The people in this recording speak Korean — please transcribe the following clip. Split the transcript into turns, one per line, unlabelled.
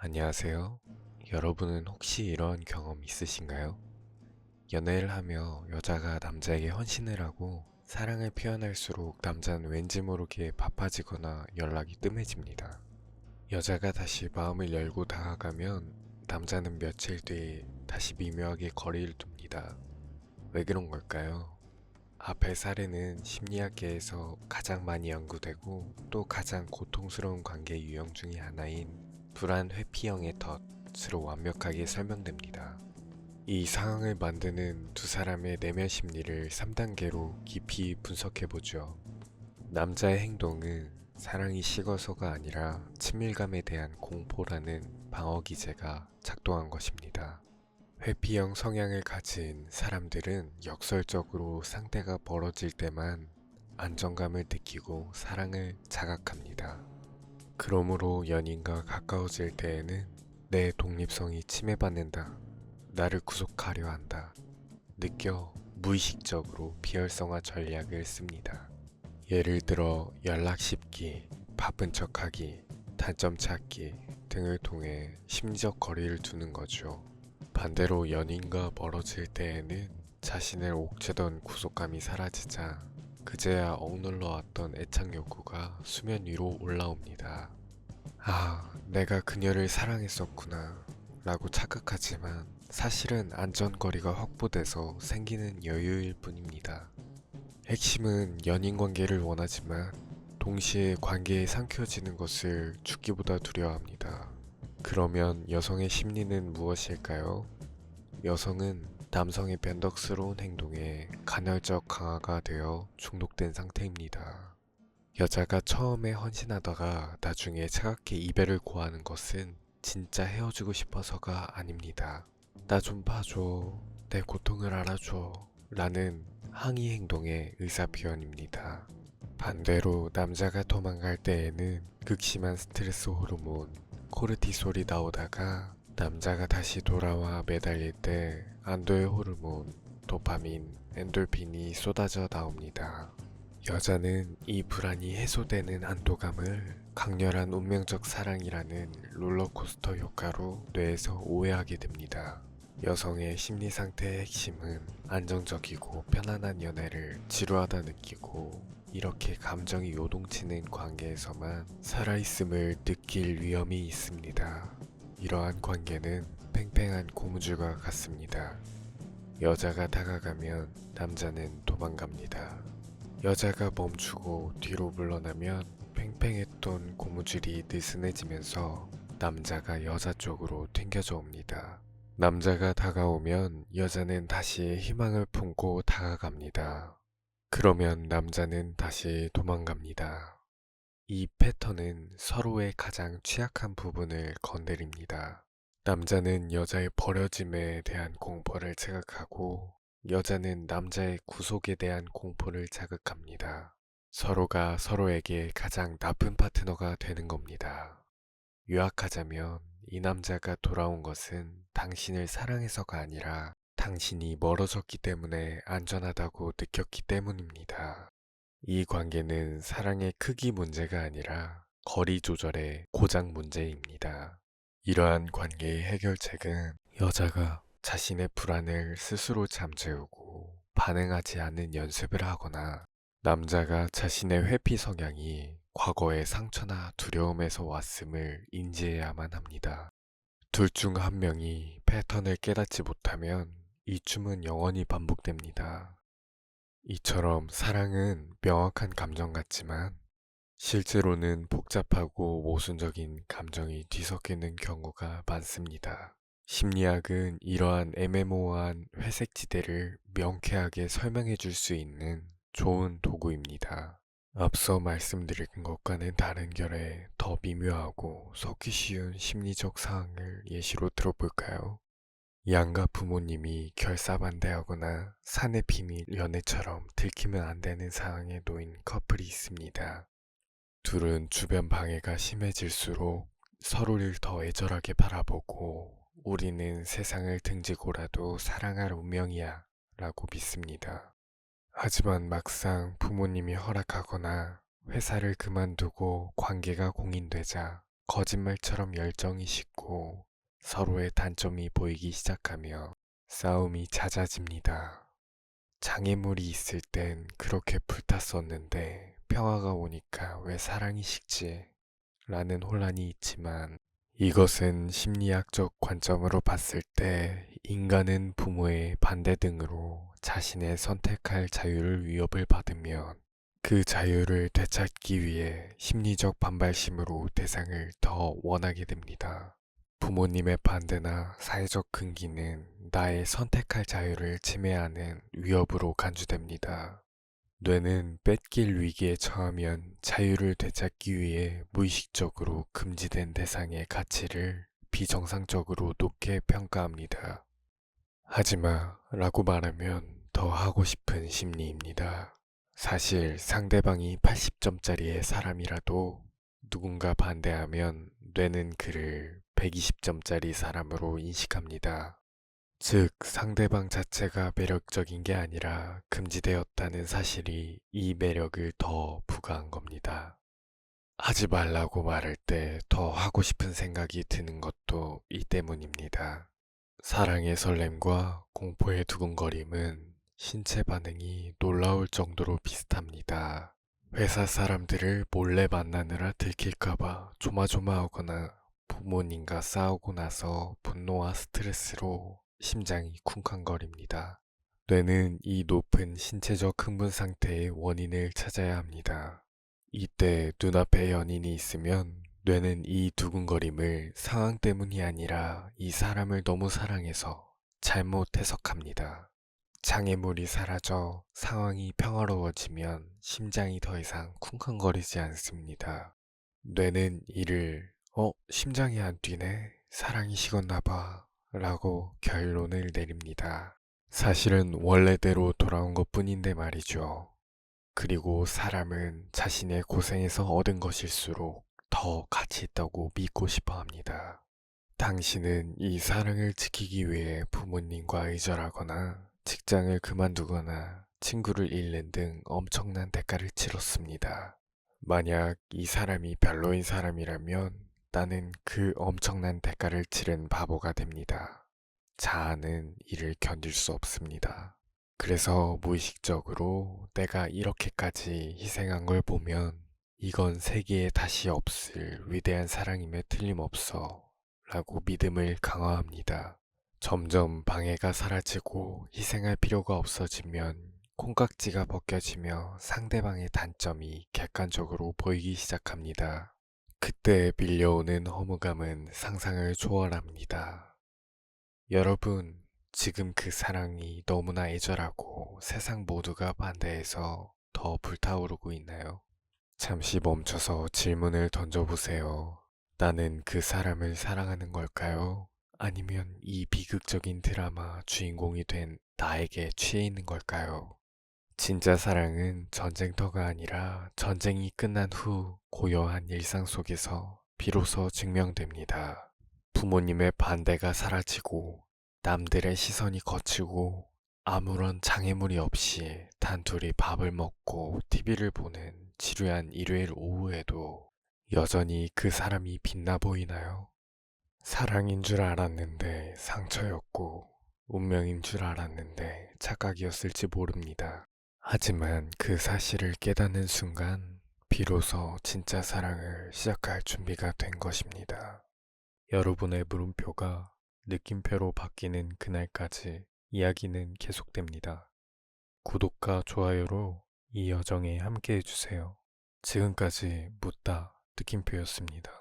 안녕하세요. 여러분은 혹시 이런 경험 있으신가요? 연애를 하며 여자가 남자에게 헌신을 하고 사랑을 표현할수록 남자는 왠지 모르게 바빠지거나 연락이 뜸해집니다. 여자가 다시 마음을 열고 다가가면 남자는 며칠 뒤에 다시 미묘하게 거리를 둡니다. 왜 그런 걸까요? 앞의 사례는 심리학계에서 가장 많이 연구되고 또 가장 고통스러운 관계 유형 중의 하나인 불안 회피형의 덫으로 완벽하게 설명됩니다. 이 상황을 만드는 두 사람의 내면 심리를 3단계로 깊이 분석해보죠. 남자의 행동은 사랑이 식어서가 아니라 친밀감에 대한 공포라는 방어 기제가 작동한 것입니다. 회피형 성향을 가진 사람들은 역설적으로 상대가 멀어질 때만 안정감을 느끼고 사랑을 자각합니다. 그러므로 연인과 가까워질 때에는 내 독립성이 침해받는다, 나를 구속하려 한다, 느껴 무의식적으로 비활성화 전략을 씁니다. 예를 들어 연락 씹기, 바쁜 척하기, 단점 찾기 등을 통해 심리적 거리를 두는 거죠. 반대로 연인과 멀어질 때에는 자신을 옥죄던 구속감이 사라지자 그제야 억눌러 왔던 애착 욕구가 수면 위로 올라옵니다. 아, 내가 그녀를 사랑했었구나 라고 착각하지만 사실은 안전거리가 확보돼서 생기는 여유일 뿐입니다. 핵심은 연인 관계를 원하지만 동시에 관계에 삼켜지는 것을 죽기보다 두려워합니다. 그러면 여성의 심리는 무엇일까요? 여성은 남성의 변덕스러운 행동에 간헐적 강화가 되어 중독된 상태입니다. 여자가 처음에 헌신하다가 나중에 차갑게 이별을 고하는 것은 진짜 헤어지고 싶어서가 아닙니다. 나 좀 봐줘, 내 고통을 알아줘 라는 항의 행동의 의사표현입니다. 반대로 남자가 도망갈 때에는 극심한 스트레스 호르몬 코르티솔이 나오다가 남자가 다시 돌아와 매달릴 때 안도의 호르몬 도파민, 엔돌핀이 쏟아져 나옵니다. 여자는 이 불안이 해소되는 안도감을 강렬한 운명적 사랑이라는 롤러코스터 효과로 뇌에서 오해하게 됩니다. 여성의 심리 상태의 핵심은 안정적이고 편안한 연애를 지루하다 느끼고 이렇게 감정이 요동치는 관계에서만 살아있음을 느낄 위험이 있습니다. 이러한 관계는 팽팽한 고무줄과 같습니다. 여자가 다가가면 남자는 도망갑니다. 여자가 멈추고 뒤로 물러나면 팽팽했던 고무줄이 느슨해지면서 남자가 여자 쪽으로 튕겨져 옵니다. 남자가 다가오면 여자는 다시 희망을 품고 다가갑니다. 그러면 남자는 다시 도망갑니다. 이 패턴은 서로의 가장 취약한 부분을 건드립니다. 남자는 여자의 버려짐에 대한 공포를 자극하고 여자는 남자의 구속에 대한 공포를 자극합니다. 서로가 서로에게 가장 나쁜 파트너가 되는 겁니다. 요약하자면 이 남자가 돌아온 것은 당신을 사랑해서가 아니라 당신이 멀어졌기 때문에 안전하다고 느꼈기 때문입니다. 이 관계는 사랑의 크기 문제가 아니라 거리 조절의 고장 문제입니다. 이러한 관계의 해결책은 여자가 자신의 불안을 스스로 잠재우고 반응하지 않는 연습을 하거나 남자가 자신의 회피 성향이 과거의 상처나 두려움에서 왔음을 인지해야만 합니다. 둘 중 한 명이 패턴을 깨닫지 못하면 이 춤은 영원히 반복됩니다. 이처럼 사랑은 명확한 감정 같지만 실제로는 복잡하고 모순적인 감정이 뒤섞이는 경우가 많습니다. 심리학은 이러한 애매모호한 회색지대를 명쾌하게 설명해 줄 수 있는 좋은 도구입니다. 앞서 말씀드린 것과는 다른 결의 더 미묘하고 섞기 쉬운 심리적 상황을 예시로 들어볼까요? 양가 부모님이 결사반대하거나 사내 비밀 연애처럼 들키면 안 되는 상황에 놓인 커플이 있습니다. 둘은 주변 방해가 심해질수록 서로를 더 애절하게 바라보고 우리는 세상을 등지고라도 사랑할 운명이야 라고 믿습니다. 하지만 막상 부모님이 허락하거나 회사를 그만두고 관계가 공인되자 거짓말처럼 열정이 식고 서로의 단점이 보이기 시작하며 싸움이 잦아집니다. 장애물이 있을 땐 그렇게 불탔었는데 평화가 오니까 왜 사랑이 식지? 라는 혼란이 있지만 이것은 심리학적 관점으로 봤을 때 인간은 부모의 반대 등으로 자신의 선택할 자유를 위협을 받으면 그 자유를 되찾기 위해 심리적 반발심으로 대상을 더 원하게 됩니다. 부모님의 반대나 사회적 금기는 나의 선택할 자유를 침해하는 위협으로 간주됩니다. 뇌는 뺏길 위기에 처하면 자유를 되찾기 위해 무의식적으로 금지된 대상의 가치를 비정상적으로 높게 평가합니다. 하지마 라고 말하면 더 하고 싶은 심리입니다. 사실 상대방이 80점짜리의 사람이라도 누군가 반대하면 뇌는 그를 120점짜리 사람으로 인식합니다. 즉, 상대방 자체가 매력적인 게 아니라 금지되었다는 사실이 이 매력을 더 부과한 겁니다. 하지 말라고 말할 때 더 하고 싶은 생각이 드는 것도 이 때문입니다. 사랑의 설렘과 공포의 두근거림은 신체 반응이 놀라울 정도로 비슷합니다. 회사 사람들을 몰래 만나느라 들킬까봐 조마조마하거나 부모님과 싸우고 나서 분노와 스트레스로 심장이 쿵쾅거립니다. 뇌는 이 높은 신체적 흥분 상태의 원인을 찾아야 합니다. 이때 눈앞에 연인이 있으면 뇌는 이 두근거림을 상황 때문이 아니라 이 사람을 너무 사랑해서 잘못 해석합니다. 장애물이 사라져 상황이 평화로워지면 심장이 더 이상 쿵쾅거리지 않습니다. 뇌는 이를 심장이 안 뛰네? 사랑이 식었나 봐 라고 결론을 내립니다. 사실은 원래대로 돌아온 것 뿐인데 말이죠. 그리고 사람은 자신의 고생에서 얻은 것일수록 더 가치 있다고 믿고 싶어 합니다. 당신은 이 사랑을 지키기 위해 부모님과 의절하거나 직장을 그만두거나 친구를 잃는 등 엄청난 대가를 치렀습니다. 만약 이 사람이 별로인 사람이라면 나는 그 엄청난 대가를 치른 바보가 됩니다. 자아는 이를 견딜 수 없습니다. 그래서 무의식적으로 내가 이렇게까지 희생한 걸 보면 이건 세계에 다시 없을 위대한 사랑임에 틀림없어 라고 믿음을 강화합니다. 점점 방해가 사라지고 희생할 필요가 없어지면 콩깍지가 벗겨지며 상대방의 단점이 객관적으로 보이기 시작합니다. 그때 밀려오는 허무감은 상상을 초월합니다. 여러분, 지금 그 사랑이 너무나 애절하고 세상 모두가 반대해서 더 불타오르고 있나요? 잠시 멈춰서 질문을 던져보세요. 나는 그 사람을 사랑하는 걸까요? 아니면 이 비극적인 드라마 주인공이 된 나에게 취해 있는 걸까요? 진짜 사랑은 전쟁터가 아니라 전쟁이 끝난 후 고요한 일상 속에서 비로소 증명됩니다. 부모님의 반대가 사라지고 남들의 시선이 거치고 아무런 장애물이 없이 단둘이 밥을 먹고 TV를 보는 지루한 일요일 오후에도 여전히 그 사람이 빛나 보이나요? 사랑인 줄 알았는데 상처였고 운명인 줄 알았는데 착각이었을지 모릅니다. 하지만 그 사실을 깨닫는 순간 비로소 진짜 사랑을 시작할 준비가 된 것입니다. 여러분의 물음표가 느낌표로 바뀌는 그날까지 이야기는 계속됩니다. 구독과 좋아요로 이 여정에 함께 해주세요. 지금까지 묻다 느낌표였습니다.